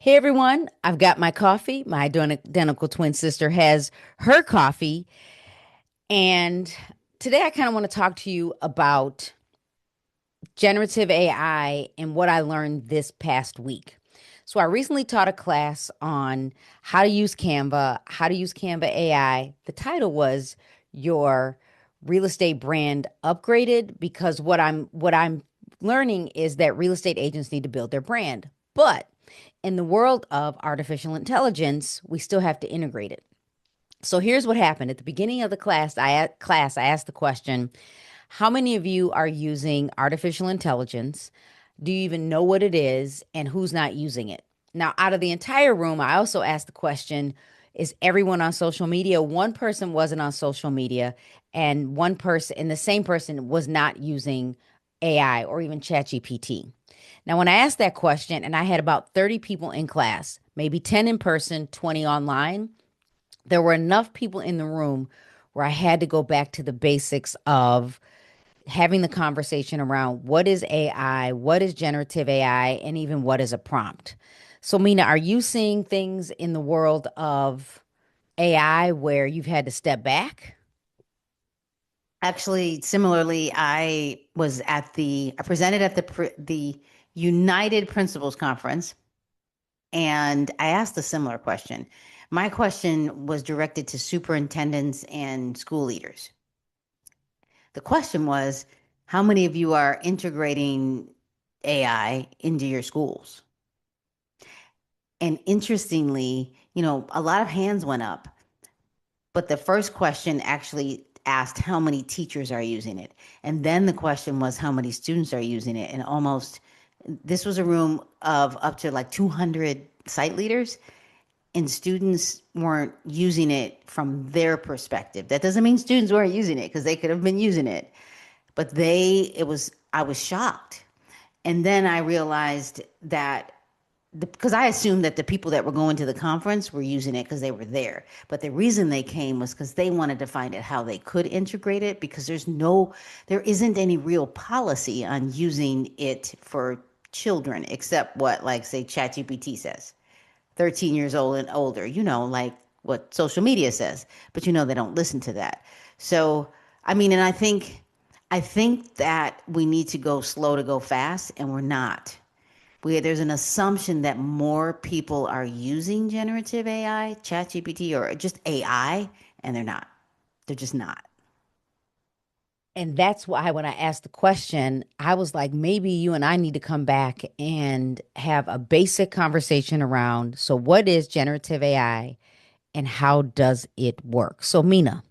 Hey everyone, I've got my coffee. My identical twin sister has her coffee. And today I kind of want to talk to you about generative AI and what I learned this past week. So I recently taught a class on how to use Canva, how to use Canva AI. The title was Your Real Estate Brand Upgraded because what I'm learning is that real estate agents need to build their brand. But in the world of artificial intelligence, we still have to integrate it. So here's what happened at the beginning of the class. I asked the question, how many of you are using artificial intelligence? Do you even know what it is, and who's not using it? Now, out of the entire room, I also asked the question, is everyone on social media? One person wasn't on social media, and one person, and the same person was not using AI or even ChatGPT. Now, when I asked that question, and I had about 30 people in class, maybe 10 in person, 20 online, there were enough people in the room where I had to go back to the basics of having the conversation around what is AI, what is generative AI, and even what is a prompt. So, Mina, are you seeing things in the world of AI where you've had to step back? Actually, similarly, I presented at the United Principals Conference, and I asked a similar question. My question was directed to superintendents and school leaders. The question was, how many of you are integrating AI into your schools? And interestingly, a lot of hands went up. But the first question actually asked how many teachers are using it. And then the question was how many students are using it. And this was a room of up to like 200 site leaders, and students weren't using it from their perspective. That doesn't mean students weren't using it because they could have been using it. But I was shocked. And then I realized that because I assumed that the people that were going to the conference were using it because they were there. But the reason they came was because they wanted to find out how they could integrate it because there isn't any real policy on using it for children except what, like, say, ChatGPT says, 13 years old and older, like what social media says. But they don't listen to that. So, I mean, and I think that we need to go slow to go fast, and we're not. There's an assumption that more people are using generative AI, ChatGPT, or just AI, and they're not. They're just not. And that's why when I asked the question, I was like, maybe you and I need to come back and have a basic conversation around, so what is generative AI and how does it work? So, Mina,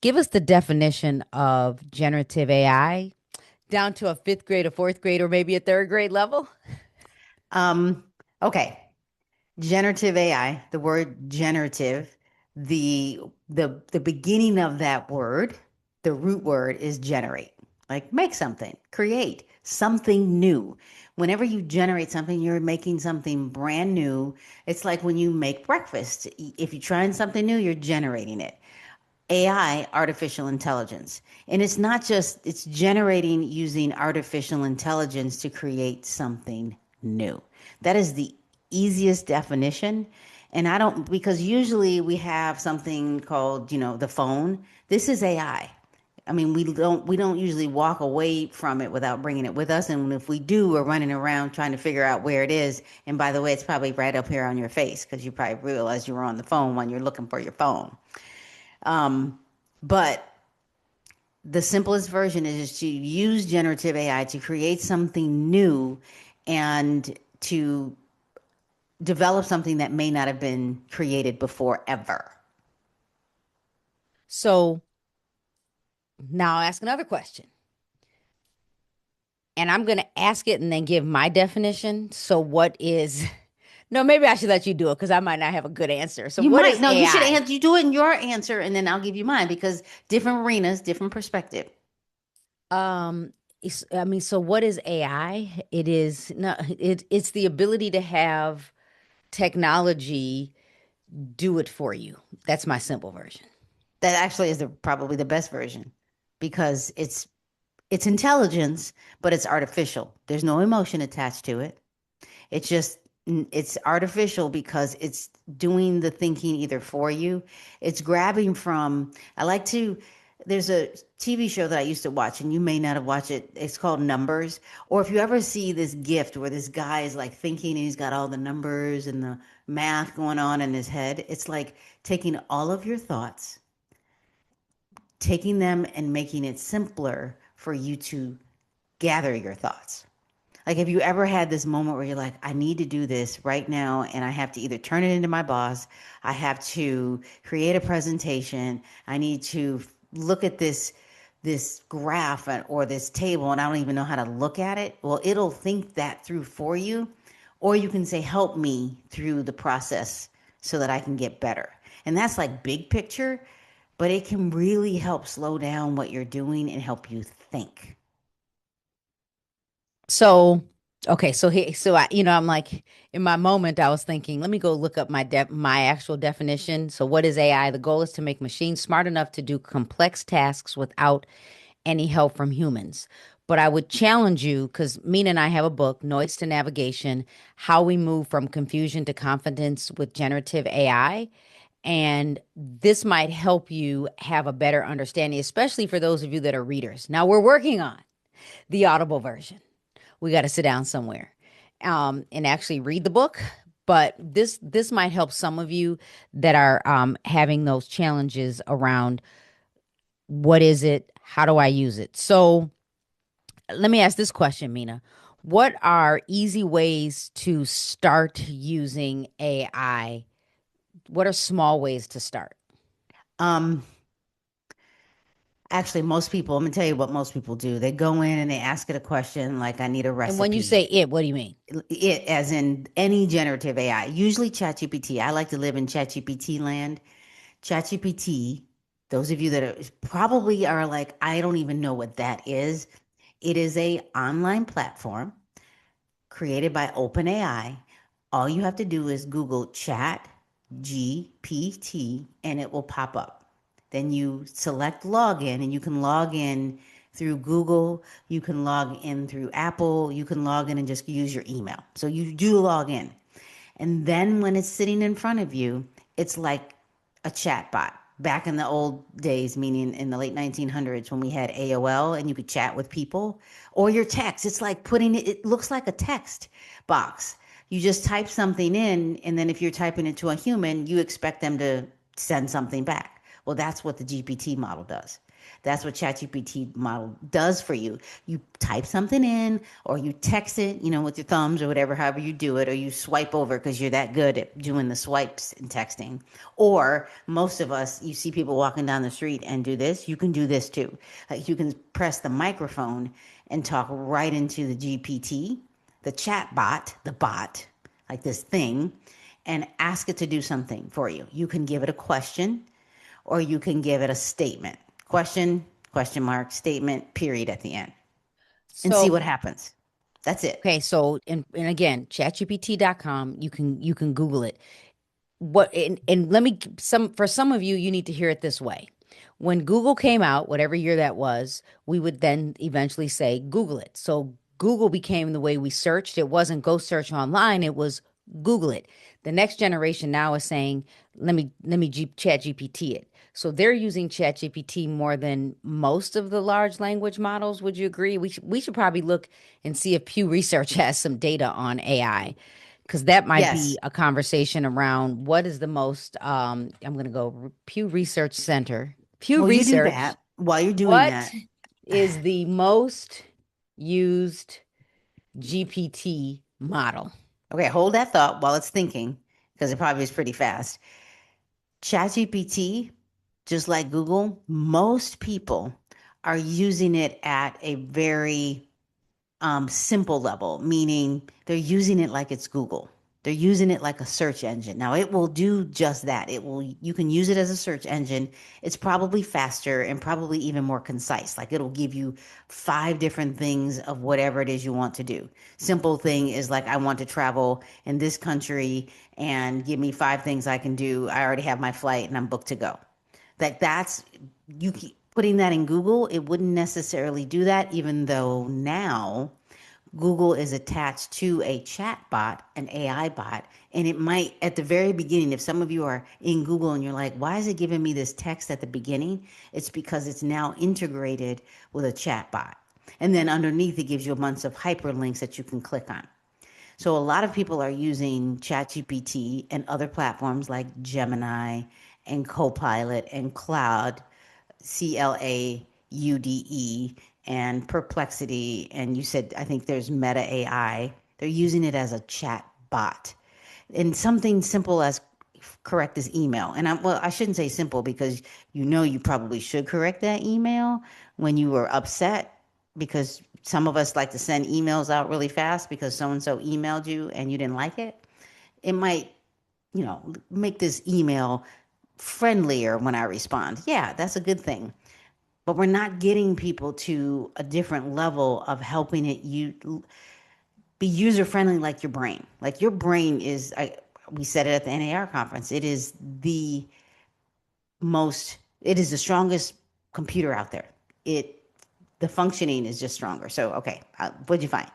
give us the definition of generative AI down to a fifth grade, a fourth grade, or maybe a third grade level. Um, okay. Generative AI, the word generative, the beginning of that word, the root word is generate. Like make something, create something new. Whenever you generate something, you're making something brand new. It's like when you make breakfast. If you're trying something new, you're generating it. AI, artificial intelligence. And it's generating using artificial intelligence to create something new. That is the easiest definition. And I don't, because usually we have something called, the phone. This is AI. I mean, we don't usually walk away from it without bringing it with us. And if we do, we're running around trying to figure out where it is. And by the way, it's probably right up here on your face because you probably realize you were on the phone when you're looking for your phone. But the simplest version is just to use generative AI to create something new and to develop something that may not have been created before ever. So, now I'll ask another question. And I'm going to ask it and then give my definition. So, what is, no, maybe I should let you do it because I might not have a good answer. So, You what might is no, you should AI? answer. You do it in your answer, and then I'll give you mine because different arenas, different perspective. I mean, so what is AI? It is not, it's the ability to have technology do it for you. That's my simple version. That actually is probably the best version because it's intelligence, but it's artificial. There's no emotion attached to it. It's just It's artificial because it's doing the thinking either for you. It's grabbing from, I like to, there's a TV show that I used to watch, and you may not have watched it. It's called Numbers. Or if you ever see this gift where this guy is like thinking and he's got all the numbers and the math going on in his head, it's like taking all of your thoughts, taking them and making it simpler for you to gather your thoughts. Like, have you ever had this moment where you're like, I need to do this right now, and I have to either turn it into my boss, I have to create a presentation, I need to look at this graph or this table, and I don't even know how to look at it? Well, it'll think that through for you, or you can say, help me through the process so that I can get better. And that's like big picture, but it can really help slow down what you're doing and help you think. So, okay, so I'm like in my moment, I was thinking, let me go look up my actual definition. So, what is AI? The goal is to make machines smart enough to do complex tasks without any help from humans. But I would challenge you because Mina and I have a book, Noise to Navigation: How We Move from Confusion to Confidence with Generative AI. And this might help you have a better understanding, especially for those of you that are readers. Now, we're working on the Audible version. We got to sit down somewhere and actually read the book. But this might help some of you that are having those challenges around what is it, how do I use it. So let me ask this question, Mina. What are easy ways to start using AI? What are small ways to start? Um, Actually, most people, I'm gonna tell you what most people do. They go in and they ask it a question like, I need a And when you recipe. say it, what do you mean? It, as in any generative AI, usually ChatGPT. I like to live in ChatGPT land. ChatGPT, those of you that probably are like, I don't even know what that is. It is a online platform created by OpenAI. All you have to do is Google Chat GPT and it will pop up. Then you select login and you can log in through Google, you can log in through Apple, you can log in and just use your email. So you do log in. And then when it's sitting in front of you, it's like a chat bot. Back in the old days, meaning in the late 1900s when we had AOL and you could chat with people, or your text. It's like putting it, it looks like a text box. You just type something in, and then if you're typing it to a human, you expect them to send something back. Well, that's what the GPT model does. That's what ChatGPT model does for you. You type something in or you text it, with your thumbs or whatever, however you do it, or you swipe over because you're that good at doing the swipes in texting. Or most of us, you see people walking down the street and do this, you can do this too. Like you can press the microphone and talk right into the GPT, the chat bot, the bot, like this thing, and ask it to do something for you. You can give it a question or you can give it a statement. Question, question mark, statement, period at the end, and see So what happens. That's it. okay, so and again, chatgpt.com, you can Google it. What and let me some for some of you, you need to hear it this way. When Google came out, whatever year that was, we would then eventually say Google it. So Google became the way we searched. It wasn't go search online, it was Google it. The next generation now is saying, let me chat GPT it. So they're using chat GPT more than most of the large language models. Would you agree? We should probably look and see if Pew Research has some data on AI, because that might be Yes. a conversation around what is the most I'm going to go Pew Research Center. Pew Well, you do Research, that while you're doing what that. is the most used GPT model? Okay, hold that thought while it's thinking because it probably is pretty fast. ChatGPT, just like Google, most people are using it at a very simple level, meaning they're using it like it's Google. They're using it like a search engine. Now it will do just that. You can use it as a search engine. It's probably faster and probably even more concise. Like it'll give you five different things of whatever it is you want to do. Simple thing is like, I want to travel in this country and give me five things I can do. I already have my flight and I'm booked to go. That's you keep putting that in Google, it wouldn't necessarily do that, even though now Google is attached to a chat bot, an AI bot, and it might, at the very beginning, if some of you are in Google and you're like, why is it giving me this text at the beginning? It's because it's now integrated with a chat bot. And then underneath, it gives you a bunch of hyperlinks that you can click on. So a lot of people are using ChatGPT and other platforms like Gemini and Copilot and Cloud, Claude, and Perplexity. And you said, I think there's Meta AI. They're using it as a chat bot. And something simple as correct this email. And well, I shouldn't say simple because you probably should correct that email when you were upset, because some of us like to send emails out really fast because so and so emailed you and you didn't like it. It might, make this email friendlier when I respond. Yeah, that's a good thing. But we're not getting people to a different level of helping it be user friendly, like your brain. Like your brain is, we said it at the NAR conference, it is the strongest computer out there. The functioning is just stronger. So, okay, what'd you find?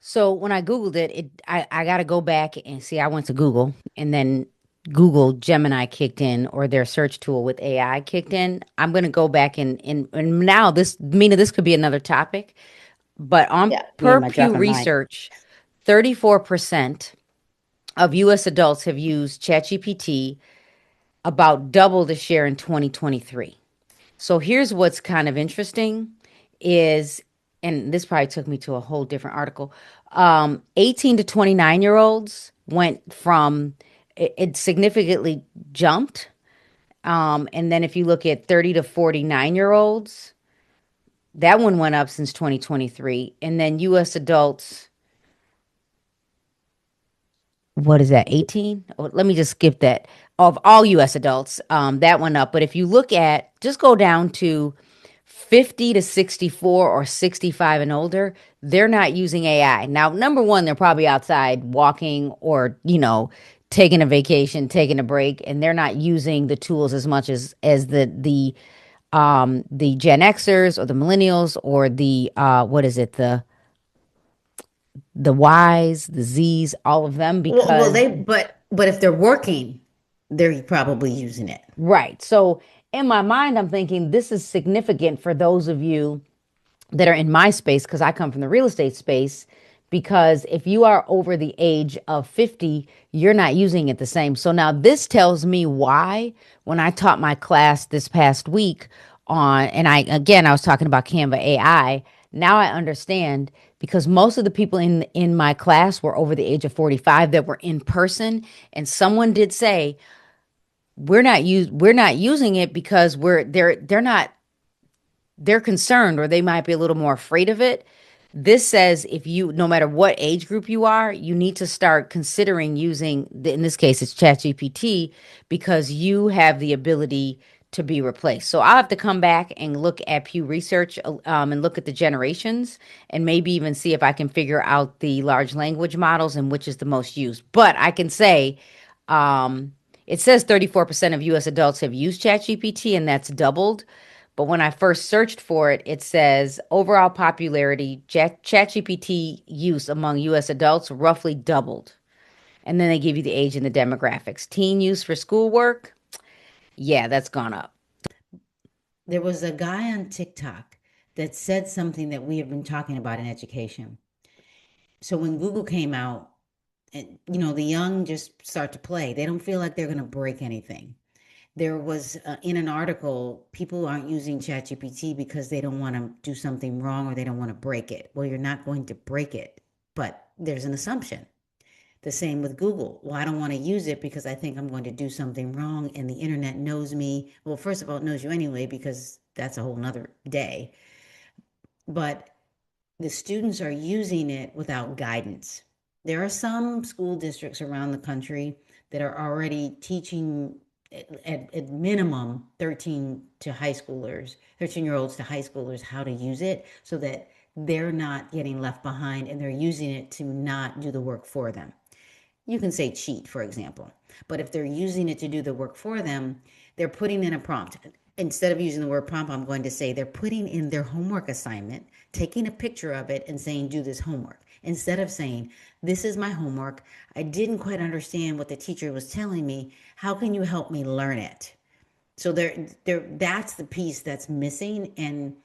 So when I Googled it, I got to go back and see. I went to Google and then Google Gemini kicked in, or their search tool with AI kicked in. I'm going to go back and now this, Mina, this could be another topic, but on Yeah, me and per my Pew dropping mic. Research, 34% of US adults have used ChatGPT, about double the share in 2023. So here's what's kind of interesting is, and this probably took me to a whole different article. 18 to 29-year olds went from, it significantly jumped. And then if you look at 30 to 49-year olds, that one went up since 2023. And then US adults, what is that, 18? Oh, let me just skip that. Of all US adults, that went up. But if you look at, just go down to 50 to 64 or 65 and older, they're not using AI. Now, number one, they're probably outside walking or, taking a vacation, taking a break, and they're not using the tools as much as the Gen Xers or the millennials or the what is it, the Ys, the Zs, all of them, Well, because but if they're working, they're probably using it. right. So in my mind, I'm thinking this is significant for those of you that are in my space, because I come from the real estate space. Because if you are over the age of 50, you're not using it the same. So now this tells me why, when I taught my class this past week and I was talking about Canva AI. Now I understand, because most of the people in my class were over the age of 45 that were in person. And someone did say, we're not using it because they're concerned, or they might be a little more afraid of it. This says, if you, no matter what age group you are, you need to start considering using, in this case, it's ChatGPT, because you have the ability to be replaced. So I'll have to come back and look at Pew Research, and look at the generations, and maybe even see if I can figure out the large language models and which is the most used. But I can say, it says 34% of US adults have used ChatGPT, and that's doubled. But when I first searched for it, it says overall popularity, ChatGPT use among US adults roughly doubled. And then they give you the age and the demographics. Teen use for schoolwork, yeah, that's gone up. There was a guy on TikTok that said something that we have been talking about in education. So when Google came out, and the young just start to play. They don't feel like they're going to break anything. There was in an article, people aren't using ChatGPT because they don't want to do something wrong or they don't want to break it. Well, you're not going to break it, but there's an assumption. The same with Google. Well, I don't want to use it because I think I'm going to do something wrong and the internet knows me. Well, first of all, it knows you anyway because that's a whole nother day. But the students are using it without guidance. There are some school districts around the country that are already teaching at minimum 13-year-olds to high schoolers how to use it so that they're not getting left behind and they're using it to not do the work for them. You can say cheat, for example. But if they're using it to do the work for them, they're putting in a prompt. Instead of using the word prompt, I'm going to say they're putting in their homework assignment taking a picture of it and saying, do this homework. Instead of saying, this is my homework. I didn't quite understand what the teacher was telling me. How can you help me learn it? So that's the piece that's missing. And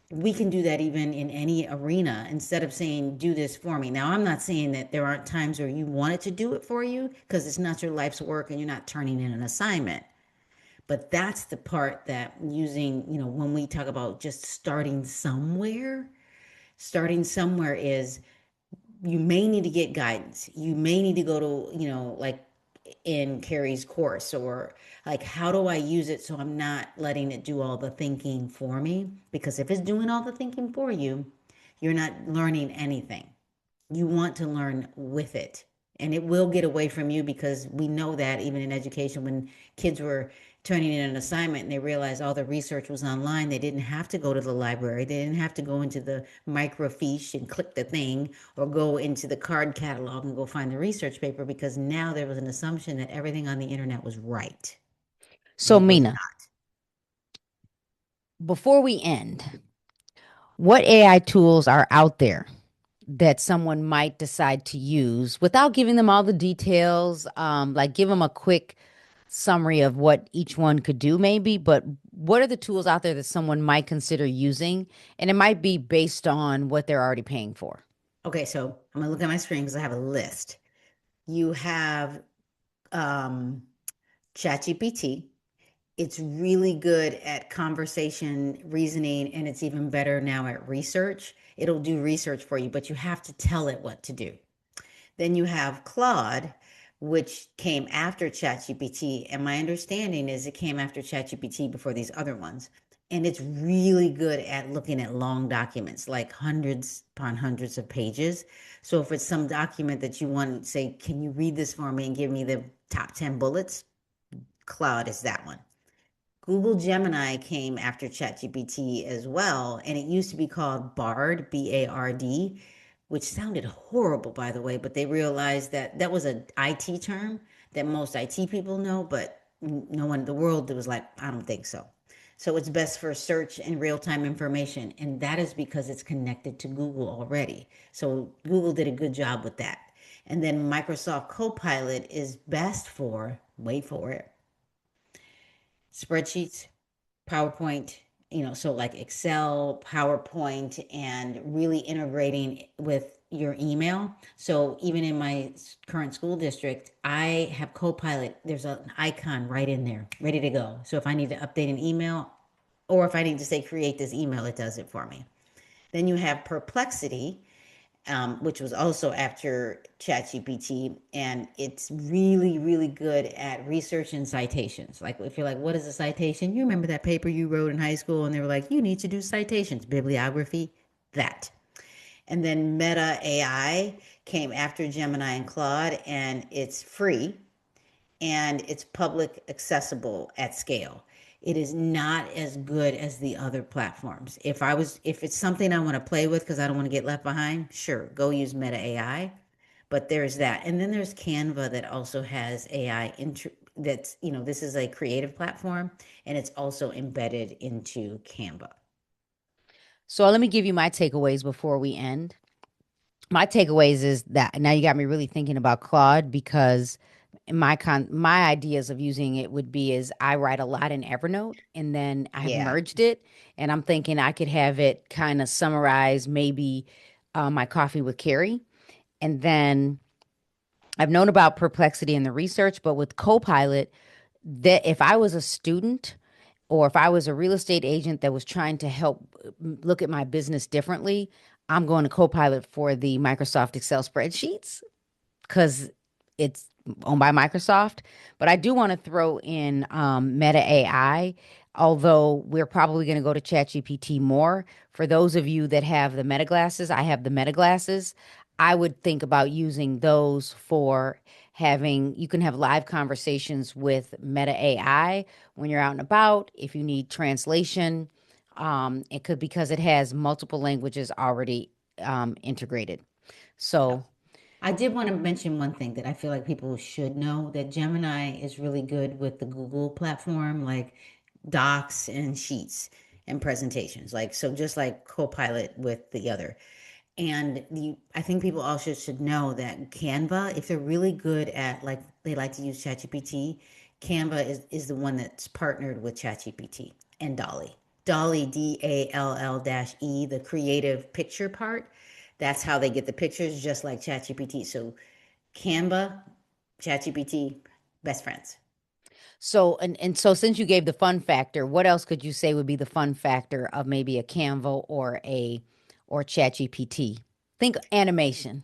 we can do that even in any arena instead of saying, do this for me. Now, I'm not saying that there aren't times where you want it to do it for you because it's not your life's work and you're not turning in an assignment. But that's the part that using, when we talk about just starting somewhere is you may need to get guidance. You may need to go to, like in Carrie's course, or like, how do I use it so I'm not letting it do all the thinking for me? Because if it's doing all the thinking for you, you're not learning anything. You want to learn with it. And it will get away from you because we know that even in education, when kids were turning in an assignment and they realized all the research was online, they didn't have to go to the library. They didn't have to go into the microfiche and click the thing or go into the card catalog and go find the research paper because now there was an assumption that everything on the internet was right. And So, it was Mina, before we end, what AI tools are out there that someone might decide to use without giving them all the details? Like, give them a quick summary of what each one could do, maybe. But what are the tools out there that someone might consider using? And it might be based on what they're already paying for. okay. So I'm gonna look at my screen because I have a list. You have um, ChatGPT. It's really good at conversation reasoning, and it's even better now at research. It'll do research for you, but you have to tell it what to do. Then you have Claude, which came after ChatGPT. And my understanding is it came after ChatGPT before these other ones. And it's really good at looking at long documents, like hundreds upon hundreds of pages. So if it's some document that you want to say, can you read this for me and give me the top 10 bullets? Claude is that one. Google Gemini came after ChatGPT as well, and it used to be called Bard, B-A-R-D, which sounded horrible, by the way, but they realized that that was an IT term that most IT people know, but no one in the world was like, I don't think so. So it's best for search and real-time information, and that is because it's connected to Google already. So Google did a good job with that. And then Microsoft Copilot is best for, wait for it, spreadsheets, PowerPoint, so like Excel, PowerPoint, and really integrating with your email. So even in my current school district, I have Copilot. There's an icon right in there, ready to go. So if I need to update an email or if I need to say create this email, it does it for me. Then you have Perplexity, which was also after ChatGPT, and it's really, really good at research and citations. Like if you're like, what is a citation? You remember that paper you wrote in high school, and they were like, you need to do citations, bibliography, that. And then Meta AI came after Gemini and Claude, and it's free and it's public accessible at scale. It is not as good as the other platforms. If it's something I want to play with because I don't want to get left behind, sure, go use Meta AI. But there's that. And then there's Canva that also has AI that's, this is a creative platform and it's also embedded into Canva. So, let me give you my takeaways before we end. My takeaways is that now you got me really thinking about Claude because my ideas of using it would be is I write a lot in Evernote and then I have Yeah. merged it, and I'm thinking I could have it kind of summarize maybe my coffee with Carrie. And then I've known about Perplexity and the research, but with Copilot, that if I was a student or if I was a real estate agent that was trying to help look at my business differently, I'm going to Copilot for the Microsoft Excel spreadsheets because it's owned by Microsoft. But I do want to throw in Meta AI, although we're probably going to go to ChatGPT more. For those of you that have the Meta glasses, I have the Meta glasses. I would think about using those for having, you can have live conversations with Meta AI when you're out and about. If you need translation, it could because it has multiple languages already integrated. So, I did want to mention one thing that I feel like people should know that Gemini is really good with the Google platform, like Docs and Sheets. and presentations. Like, so just like Copilot with the other. And I think people also should know that Canva, if they're really good at, like, they like to use ChatGPT, Canva is the one that's partnered with ChatGPT and Dolly. Dolly, DALL-E, the creative picture part. That's how they get the pictures, just like ChatGPT. So Canva, ChatGPT, best friends. So and so since you gave the fun factor, what else could you say would be the fun factor of maybe a Canva or ChatGPT? Think animation.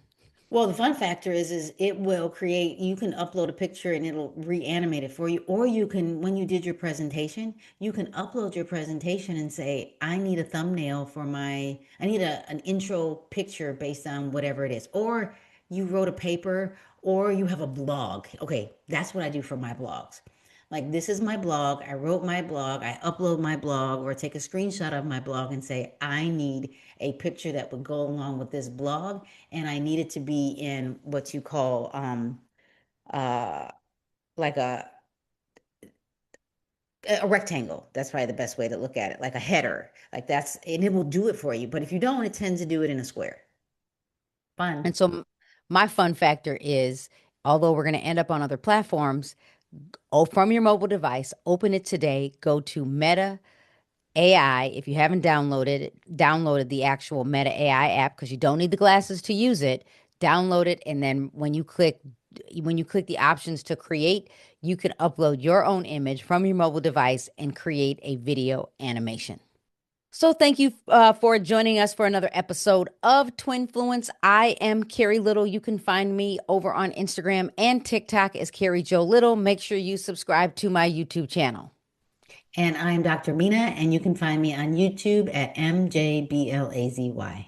Well, the fun factor is it will create, you can upload a picture and it'll reanimate it for you. Or you can, when you did your presentation, you can upload your presentation and say, I need a thumbnail for I need an intro picture based on whatever it is. Or you wrote a paper or you have a blog. Okay, that's what I do for my blogs. Like, this is my blog. I wrote my blog. I upload my blog or take a screenshot of my blog and say, I need a picture that would go along with this blog. And I need it to be in what you call uh, like a rectangle. That's probably the best way to look at it, like a header. Like, that's, and it will do it for you. But if you don't, it tends to do it in a square. Fun. And so my fun factor is, although we're going to end up on other platforms, from your mobile device, open it today, go to Meta AI. If you haven't downloaded the actual Meta AI app because you don't need the glasses to use it, download it, and then when you click the options to create, you can upload your own image from your mobile device and create a video animation. So thank you for joining us for another episode of Twinfluence. I am Carrie Little. You can find me over on Instagram and TikTok as Carrie Joe Little. Make sure you subscribe to my YouTube channel. And I'm Dr. Mina, and you can find me on YouTube at MJBLAZY.